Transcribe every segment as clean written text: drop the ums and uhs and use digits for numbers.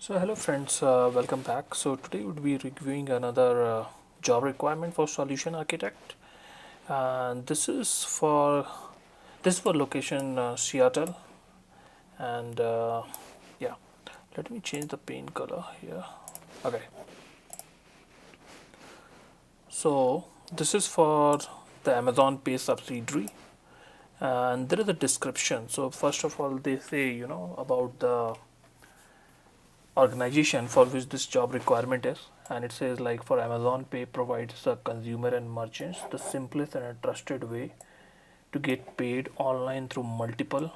So hello friends, welcome back. So today we'll be reviewing another job requirement for solution architect, and this is for location Seattle, and yeah, let me change the paint color here. Okay, so this is for the Amazon Pay subsidiary, and there is a description. So first of all, they say about the organization for which this job requirement is, and it says like for Amazon Pay provides the consumer and merchants the simplest and a trusted way to get paid online through multiple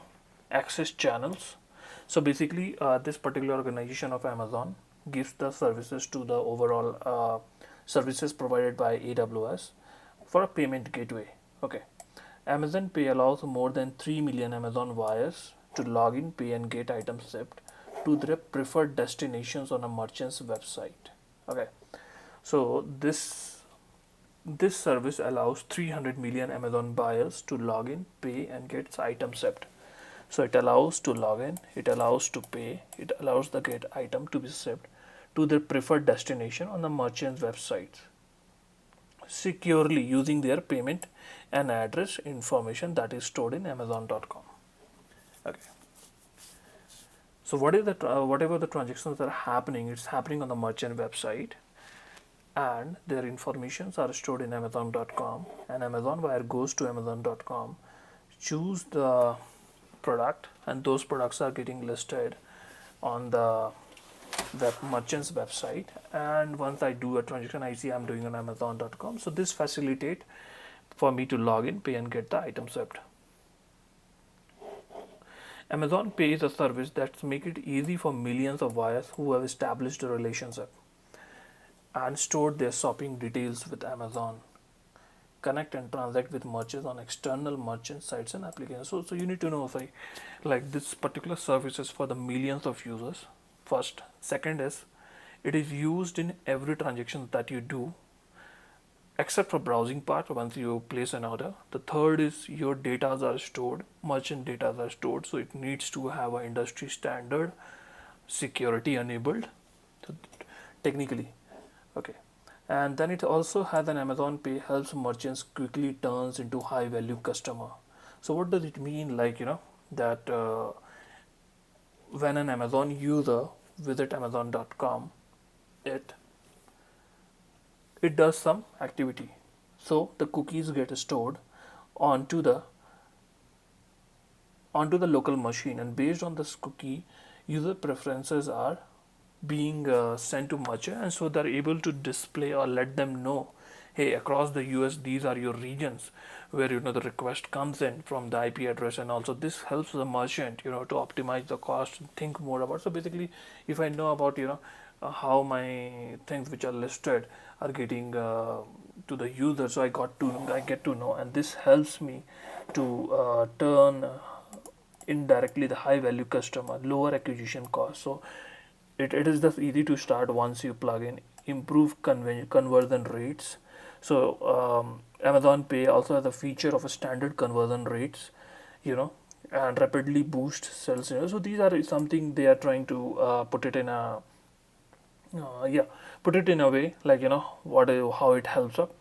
access channels. So basically this particular organization of Amazon gives the services to the overall services provided by AWS for a payment gateway. Okay, Amazon Pay allows more than 3 million Amazon buyers to log in, pay, and get items shipped to their preferred destinations on a merchant's website. Okay, so this service allows 300 million Amazon buyers to log in, pay, and get items shipped. So it allows to log in, it allows to pay, it allows the get item to be shipped to their preferred destination on the merchant's website securely using their payment and address information that is stored in Amazon.com. Okay. So whatever the transactions are happening, it's happening on the merchant website, and their informations are stored in Amazon.com. And Amazon buyer goes to Amazon.com, choose the product, and those products are getting listed on the merchant's website. And once I do a transaction, I see I'm doing on Amazon.com. So this facilitate for me to log in, pay, and get the item shipped. Amazon Pay is a service that makes it easy for millions of buyers who have established a relationship and stored their shopping details with Amazon. Connect and transact with merchants on external merchant sites and applications. So you need to know, say, like this particular service is for the millions of users. First, second is it is used in every transaction that you do except for browsing part once you place an order. The third is your data are stored, merchant data are stored, so it needs to have an industry standard security enabled, so technically. Okay, and then it also has an Amazon Pay helps merchants quickly turns into high value customer. So what does it mean, like that when an Amazon user visit Amazon.com, it it does some activity. So the cookies get stored onto the local machine, and based on this cookie, user preferences are being sent to merchant, and so they're able to display or let them know, hey, across the US these are your regions where the request comes in from the IP address. And also this helps the merchant to optimize the cost and think more about. So basically, if I know about how my things which are listed are getting to the user, so I get to know, and this helps me to turn indirectly the high value customer, lower acquisition cost. So it is just easy to start once you plug in, improve conversion rates. So Amazon Pay also has a feature of a standard conversion rates, you know and rapidly boost sales. So these are something they are trying to yeah, put it in a way, like how it helps up.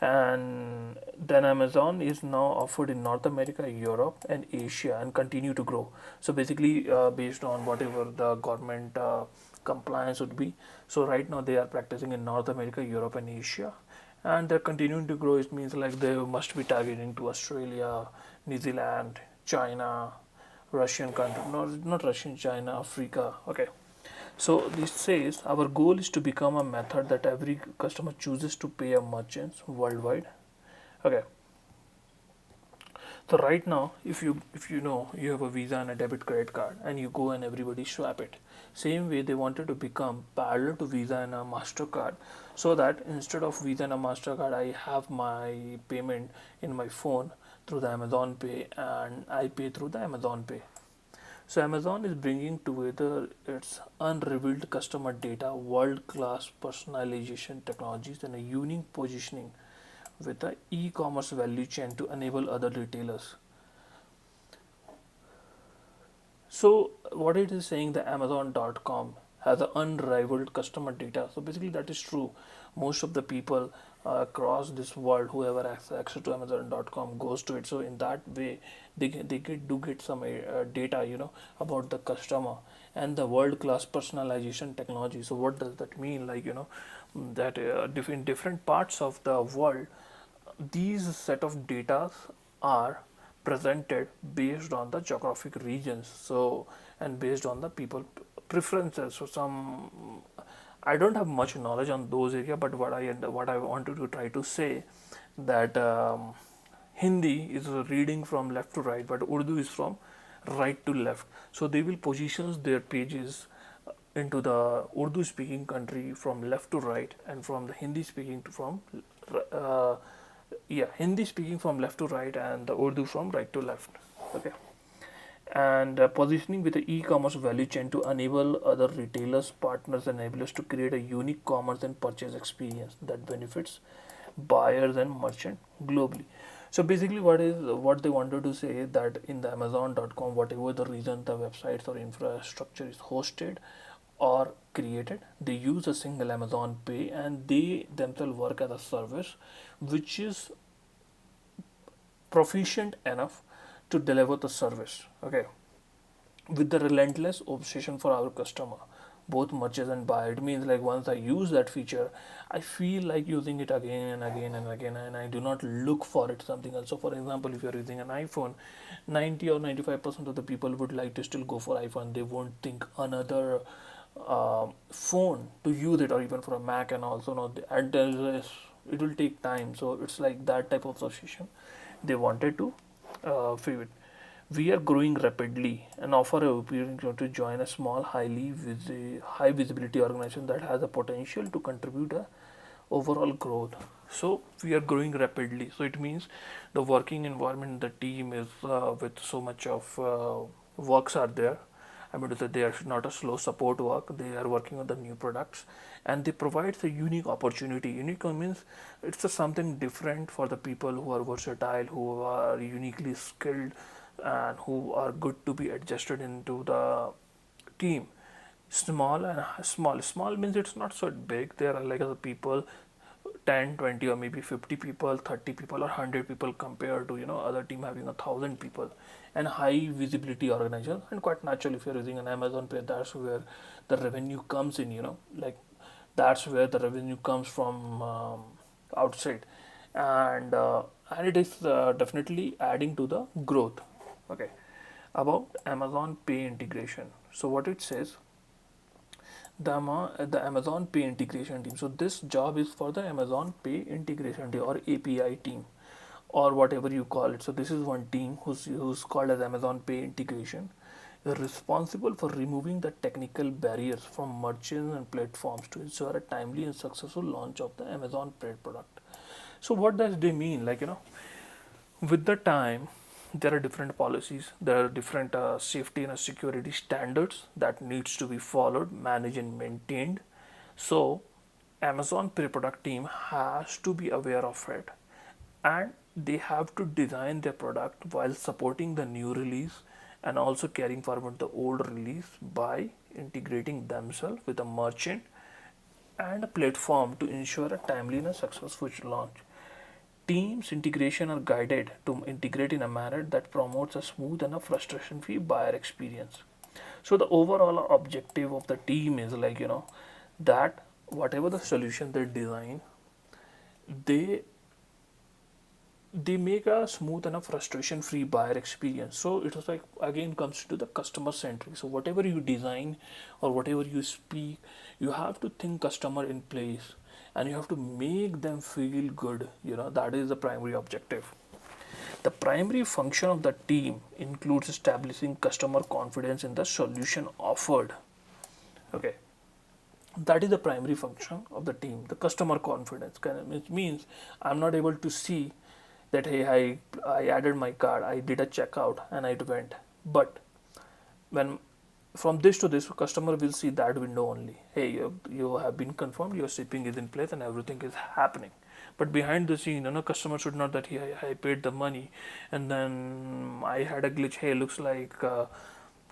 And then Amazon is now offered in North America, Europe, and Asia, and continue to grow. So basically, based on whatever the government compliance would be, so right now they are practicing in North America, Europe, and Asia, and they're continuing to grow. It means like they must be targeting to Australia, New Zealand, China, Russian country, not Russian, China, Africa. Okay. So this says our goal is to become a method that every customer chooses to pay a merchants worldwide. Okay. So right now, if you know you have a Visa and a debit credit card, and you go and everybody swap it. Same way they wanted to become parallel to Visa and a Mastercard, so that instead of Visa and a Mastercard, I have my payment in my phone through the Amazon Pay, and I pay through the Amazon Pay. So Amazon is bringing together its unrevealed customer data, world-class personalization technologies, and a unique positioning with the e-commerce value chain to enable other retailers. So what it is saying, the Amazon.com has an unrivaled customer data. So basically, that is true. Most of the people across this world, whoever has access to Amazon.com goes to it. So in that way, do get some data, about the customer and the world-class personalization technology. So what does that mean? Like, that in different parts of the world, these set of data are presented based on the geographic regions, so and based on the people preferences. So some, I don't have much knowledge on those area, but what I wanted to try to say that Hindi is reading from left to right, but Urdu is from right to left. So they will position their pages into the Urdu speaking country from left to right, and from the Hindi speaking to from uh, Hindi speaking from left to right, and the Urdu from right to left. Okay. And positioning with the e-commerce value chain to enable other retailers, partners, and enablers to create a unique commerce and purchase experience that benefits buyers and merchant globally. So basically, what they wanted to say that in the Amazon.com, whatever the reason the websites or infrastructure is hosted or created, they use a single Amazon Pay, and they themselves work as a service which is proficient enough to deliver the service. Okay, with the relentless obsession for our customer, both merchants and buyer. It means like once I use that feature, I feel like using it again and again and again, and I do not look for it something else. So for example, if you're using an iPhone, 90 or 95% of the people would like to still go for iPhone. They won't think another phone to use it, or even for a Mac. And also know and it will take time. So it's like that type of association they wanted to feel it. We are growing rapidly and offer a opportunity to join a small, high visibility organization that has a potential to contribute a overall growth. So we are growing rapidly. So it means the working environment, the team is with so much of works are there. I mean to say they are not a slow support work. They are working on the new products, and they provide a unique opportunity. Unique means it's a something different for the people who are versatile, who are uniquely skilled, and who are good to be adjusted into the team. Small means it's not so big. There are like other people 10, 20, or maybe 50 people, 30 people, or 100 people, compared to other team having 1,000 people. And high visibility organization, and quite natural, if you're using an Amazon Pay, that's where the revenue comes in. Like that's where the revenue comes from outside, and it is definitely adding to the growth. Okay, about Amazon Pay integration. So what it says, the Amazon Pay integration team. So this job is for the Amazon Pay integration team, or API team, or whatever you call it. So this is one team who's called as Amazon Pay integration. They're responsible for removing the technical barriers from merchants and platforms to ensure a timely and successful launch of the Amazon Pay product. So what does they mean? Like, with the time, there are different policies, there are different safety and security standards that needs to be followed, managed, and maintained. So Amazon pre-product team has to be aware of it, and they have to design their product while supporting the new release, and also carrying forward the old release by integrating themselves with a merchant and a platform to ensure a timely and successful launch. Teams integration are guided to integrate in a manner that promotes a smooth and a frustration-free buyer experience. So the overall objective of the team is like, that whatever the solution they design, they they make a smooth and a frustration free buyer experience. So it was like, again, comes to the customer centric. So whatever you design or whatever you speak, you have to think customer in place, and you have to make them feel good. That is the primary objective. The primary function of the team includes establishing customer confidence in the solution offered. Okay, that is the primary function of the team. The customer confidence it means I'm not able to see that, hey, I added my card, I did a checkout, and it went. But when from this to this, customer will see that window only. Hey, you have been confirmed, your shipping is in place, and everything is happening. But behind the scene, customer should know that, hey, I paid the money, and then I had a glitch. Hey, looks like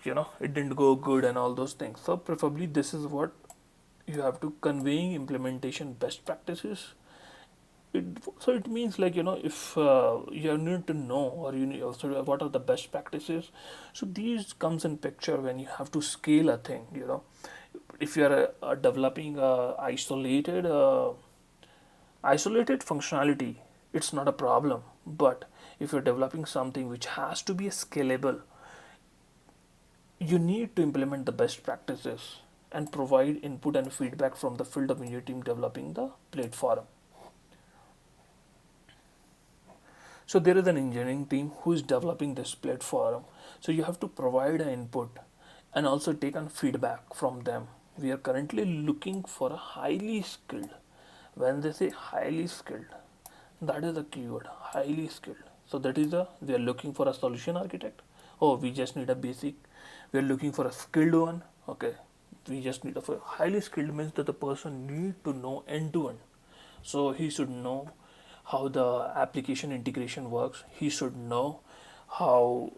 it didn't go good and all those things. So preferably this is what you have to conveying implementation best practices. it, so it means like if you need to know, or you need also what are the best practices. So these comes in picture when you have to scale a thing. If you are developing isolated functionality, it's not a problem. But if you're developing something which has to be scalable, you need to implement the best practices and provide input and feedback from the field of your team developing the platform. So there is an engineering team who is developing this platform. So you have to provide an input and also take on feedback from them. We are currently looking for a highly skilled. When they say highly skilled, that is the keyword, highly skilled. So that is we are looking for a solution architect. Oh, we just need a basic. We are looking for a skilled one. Okay, we just need a highly skilled means that the person need to know end to end. So he should know how the application integration works. He should know how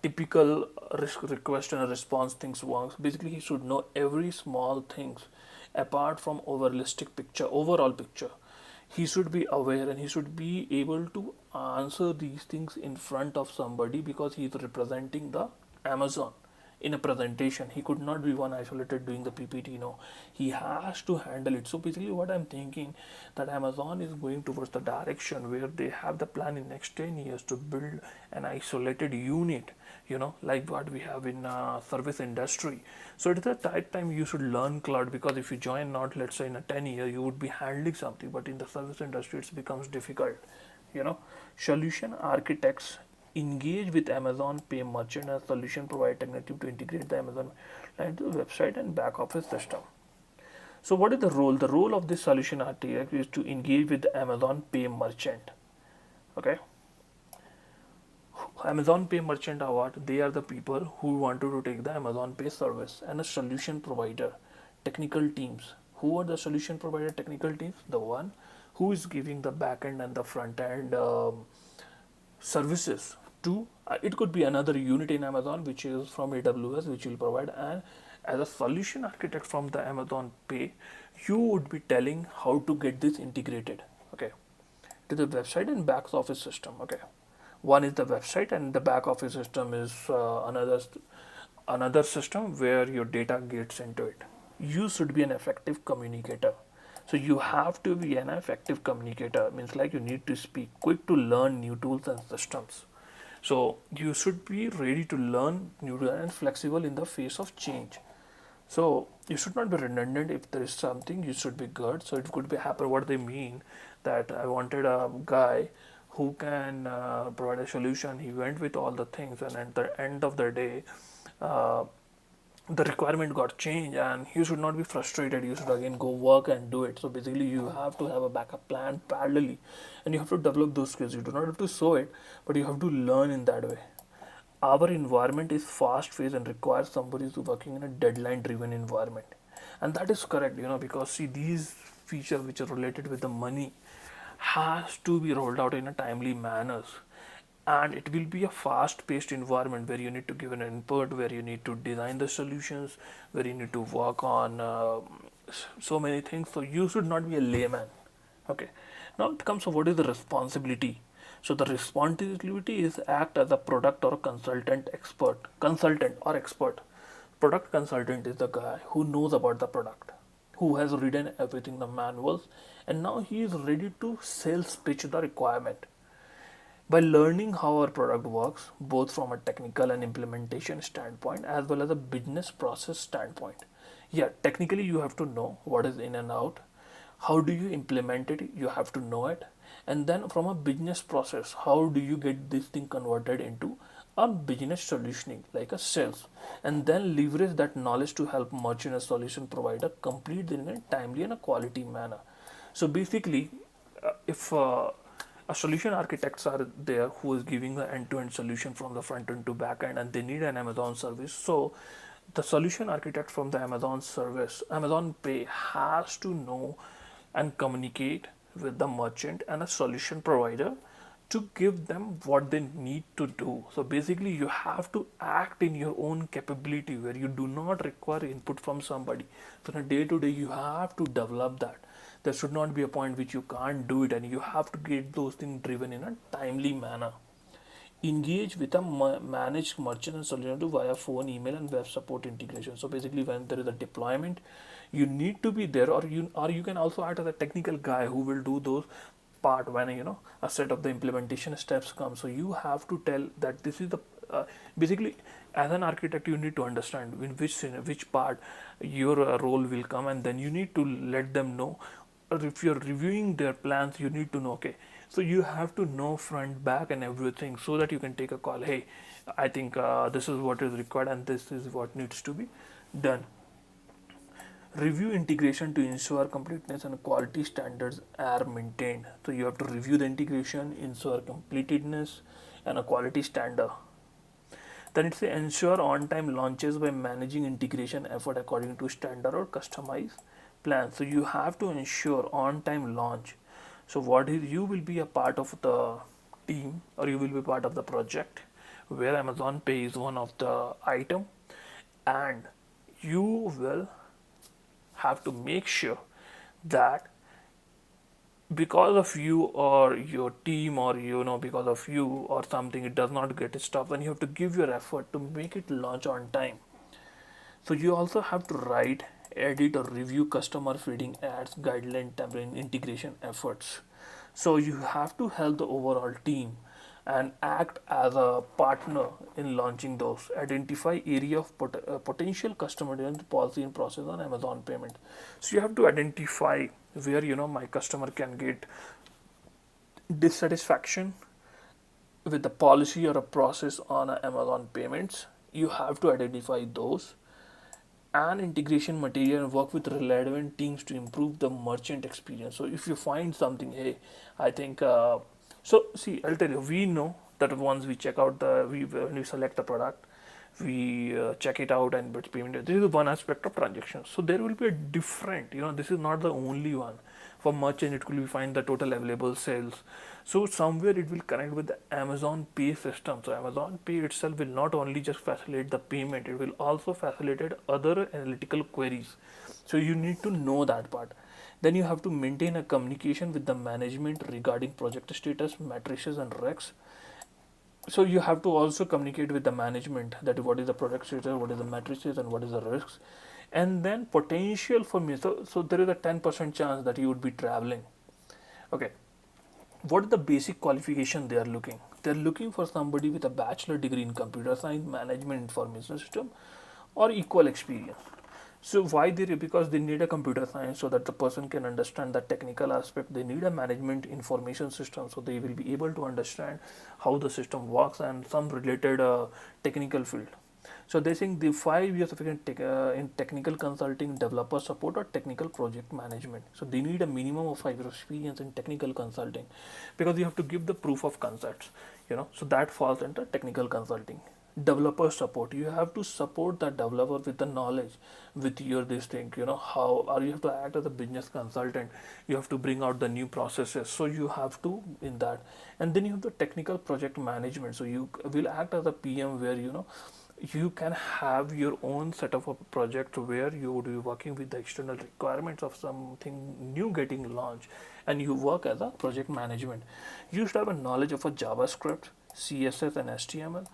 typical risk request and response things works. Basically, he should know every small things apart from overall picture. He should be aware and he should be able to answer these things in front of somebody because he is representing the Amazon in a presentation. He could not be one isolated doing the PPT. No, he has to handle it. So basically what I'm thinking, that Amazon is going towards the direction where they have the plan in next 10 years to build an isolated unit, like what we have in service industry. So it is a right time you should learn cloud, because if you join not, let's say in a 10 year, you would be handling something, but in the service industry it becomes difficult. Solution architects engage with Amazon Pay merchant as solution provider technology to integrate the Amazon into the website and back office system. So what is the role? The role of this solution architect is to engage with the Amazon Pay merchant. Okay. Amazon Pay merchant are what? They are the people who wanted to take the Amazon Pay service, and a solution provider, technical teams. Who are the solution provider technical teams? The one who is giving the back end and the front end services to it could be another unit in Amazon which is from AWS, which will provide. And as a solution architect from the Amazon Pay, you would be telling how to get this integrated, okay, to the website and back office system. Okay, one is the website and the back office system is another system where your data gets into it. You should be an effective communicator. So you have to be an effective communicator, means like you need to speak quick to learn new tools and systems. So you should be ready to learn new and flexible in the face of change. So you should not be redundant. If there is something, you should be good. So it could be happen. What they mean, that I wanted a guy who can provide a solution. He went with all the things, and at the end of the day, uh, the requirement got changed, and you should not be frustrated. You should again go work and do it. So basically you have to have a backup plan parallelly, and you have to develop those skills. You do not have to show it, but you have to learn in that way. Our environment is fast paced and requires somebody who's working in a deadline driven environment, and that is correct, because see, these features which are related with the money has to be rolled out in a timely manner, and it will be a fast paced environment where you need to give an input, where you need to design the solutions, where you need to work on so many things. So you should not be a layman. Okay, now it comes to what is the responsibility. So the responsibility is act as a product or consultant or expert. Product consultant is the guy who knows about the product, who has written everything, the manuals, and now he is ready to sales pitch the requirement. By learning how our product works, both from a technical and implementation standpoint, as well as a business process standpoint. Yeah, technically you have to know what is in and out. How do you implement it? You have to know it. And then from a business process, how do you get this thing converted into a business solutioning, like a sales, and then leverage that knowledge to help merchant and solution provider complete in a timely and a quality manner. So basically, if a solution architects are there who is giving the end-to-end solution from the front end to back end, and they need an Amazon service. So the solution architect from the Amazon service, Amazon Pay, has to know and communicate with the merchant and a solution provider to give them what they need to do. So basically, you have to act in your own capability where you do not require input from somebody. So on a day to day, you have to develop that. There should not be a point which you can't do it, and you have to get those things driven in a timely manner. Engage with a managed merchant and solution via phone, email, and web support integration. So basically, when there is a deployment, you need to be there, or you can also act as a technical guy who will do those part when a set of the implementation steps come. So you have to tell that this is the basically, as an architect, you need to understand in which part your role will come, and then you need to let them know. Or if you're reviewing their plans, you need to know, okay, so you have to know front back and everything so that you can take a call. Hey, I think this is what is required and this is what needs to be done. Review integration to ensure completeness and quality standards are maintained. So you have to review the integration, ensure completeness and a quality standard. Then it's ensure on-time launches by managing integration effort according to standard or customized plan. So you have to ensure on-time launch. So what is, you will be a part of the team, or you will be part of the project where Amazon Pay is one of the item, and you will have to make sure that because of you or your team, or because of you or something, it does not get stopped, and you have to give your effort to make it launch on time. So you also have to write, edit, or review customer feeding ads, guideline, template, integration efforts. So you have to help the overall team and act as a partner in launching those. Identify area of potential customer policy and process on Amazon payment. So you have to identify where my customer can get dissatisfaction with the policy or a process on Amazon payments. You have to identify those and integration material and work with relevant teams to improve the merchant experience. So if you find something, hey, I think so. See, I'll tell you. We know that once we check out when we select the product, we check it out and but payment. This is one aspect of transactions. So there will be a different. This is not the only one. For merchant, it could be find the total available sales. So somewhere it will connect with the Amazon Pay system. So Amazon Pay itself will not only just facilitate the payment, it will also facilitate other analytical queries. So you need to know that part. Then you have to maintain a communication with the management regarding project status, matrices, and recs. So you have to also communicate with the management that what is the product status, what is the matrices, and what is the risks, and then potential for me. So there is a 10% chance that you would be traveling. Okay, what is the basic qualification they are looking? They are looking for somebody with a bachelor degree in computer science, management, information system, or equal experience. So why they, because they need a computer science so that the person can understand the technical aspect. They need a management information system so they will be able to understand how the system works and some related technical field. So they think the 5 years of in technical consulting, developer support, or technical project management. So they need a minimum of 5 years of experience in technical consulting, because you have to give the proof of concepts. So that falls into technical consulting. Developer support, you have to support the developer with the knowledge, with your this thing, how, or you have to act as a business consultant. You have to bring out the new processes, so you have to in that. And then you have the technical project management, so you will act as a PM, where you can have your own set of a project where you would be working with the external requirements of something new getting launched, and you work as a project management. You should have a knowledge of a JavaScript, CSS, and HTML.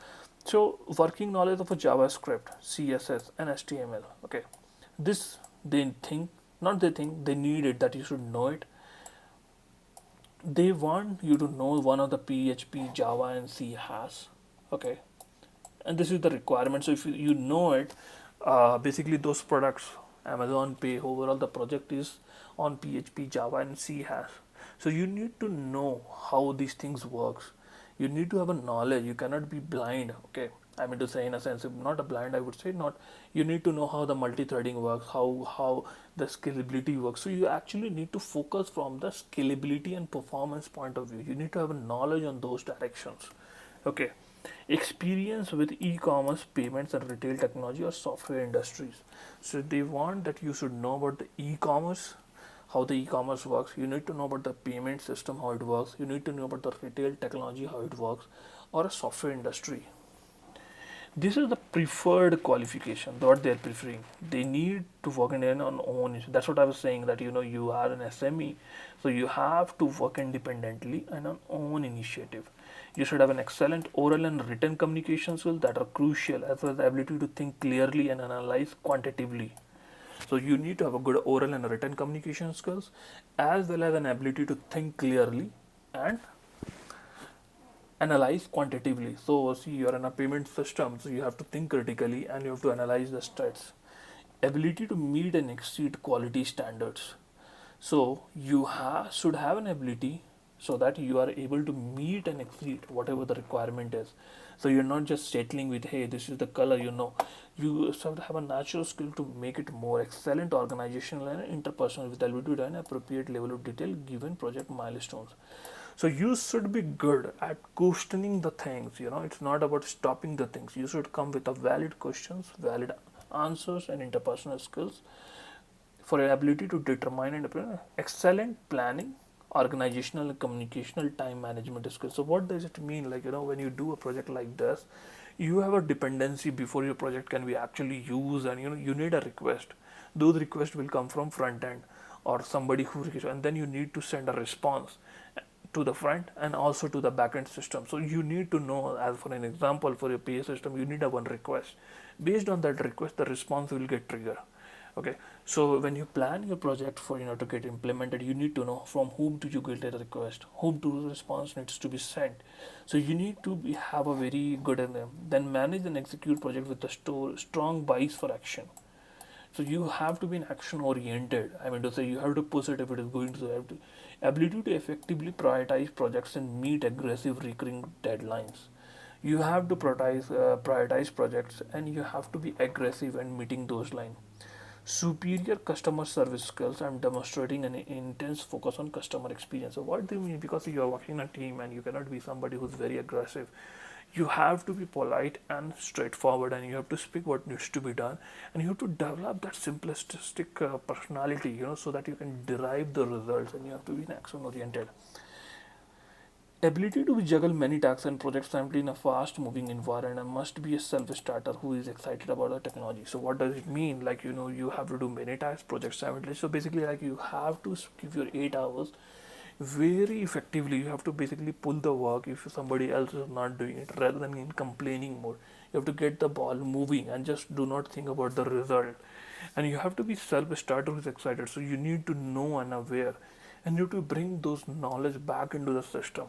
So working knowledge of a JavaScript, CSS, and HTML. Okay, this they think, not they think, they need it, that you should know it. They want you to know one of the PHP, Java, and C has. Okay, and this is the requirement. So if you know it, basically those products, Amazon Pay, overall the project is on PHP, Java, and C has. So you need to know how these things works. You need to have a knowledge. You cannot be blind. Okay, I mean to say, in a sense, not a blind, I would say, not. You need to know how the multi-threading works, how the scalability works. So you actually need to focus from the scalability and performance point of view. You need to have a knowledge on those directions. Okay, experience with e-commerce, payments, and retail technology or software industries. So they want that you should know about the e-commerce, how the e-commerce works. You need to know about the payment system, how it works. You need to know about the retail technology, how it works, or a software industry. This is the preferred qualification, what they're preferring. They need to work in on own. That's what I was saying, that you are an SME, so you have to work independently and on own initiative. You should have an excellent oral and written communication skills that are crucial, as well as the ability to think clearly and analyze quantitatively. So you need to have a good oral and written communication skills, as well as an ability to think clearly and analyze quantitatively. So see, you're in a payment system, so you have to think critically and you have to analyze the stats. Ability to meet and exceed quality standards. So you should have an ability so that you are able to meet and exceed whatever the requirement is. So you're not just settling with, hey, this is the color, you have to have a natural skill to make it more excellent organizational and interpersonal with the ability to an appropriate level of detail given project milestones. So you should be good at questioning the things. It's not about stopping the things. You should come with a valid questions, valid answers, and interpersonal skills for your ability to determine and apply excellent planning, organizational and communicational time management skills. So what does it mean? Like, when you do a project like this, you have a dependency before your project can be actually used, and you need a request. Those requests will come from front end or somebody who requests, and then you need to send a response to the front and also to the backend system. So you need to know, as for an example, for your PA system, you need a one request. Based on that request, the response will get triggered. Okay, so when you plan your project for to get implemented, you need to know from whom do you get a request, whom to the response needs to be sent. So you need to have a very good then manage and execute project with a strong bias for action. So you have to be an action oriented. I mean to say, you have to push it if it is going to have to ability to effectively prioritize projects and meet aggressive recurring deadlines. You have to prioritize projects, and you have to be aggressive in meeting those lines. Superior customer service skills and demonstrating an intense focus on customer experience. So what do you mean? Because you are working in a team and you cannot be somebody who's very aggressive. You have to be polite and straightforward, and you have to speak what needs to be done, and you have to develop that simplistic personality, so that you can derive the results, and you have to be action oriented. Ability to juggle many tasks and projects simultaneously in a fast moving environment, and must be a self starter who is excited about the technology. So what does it mean? Like, you have to do many tasks, projects simultaneously. So basically, like, you have to give your 8 hours very effectively. You have to basically pull the work if somebody else is not doing it, rather than in complaining mode. You have to get the ball moving and just do not think about the result. And you have to be self starter who is excited. So you need to know and aware, and you have to bring those knowledge back into the system.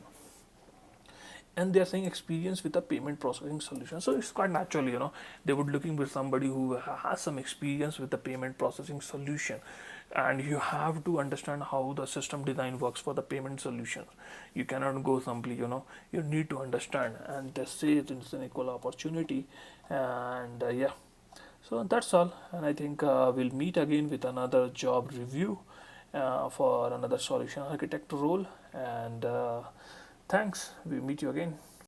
And they are saying experience with a payment processing solution. So it's quite natural, they would looking for somebody who has some experience with the payment processing solution. And you have to understand how the system design works for the payment solution. You cannot go simply, you need to understand, and they say it's an equal opportunity. And yeah, so that's all. And I think we'll meet again with another job review for another solution architect role. And thanks, we meet you again.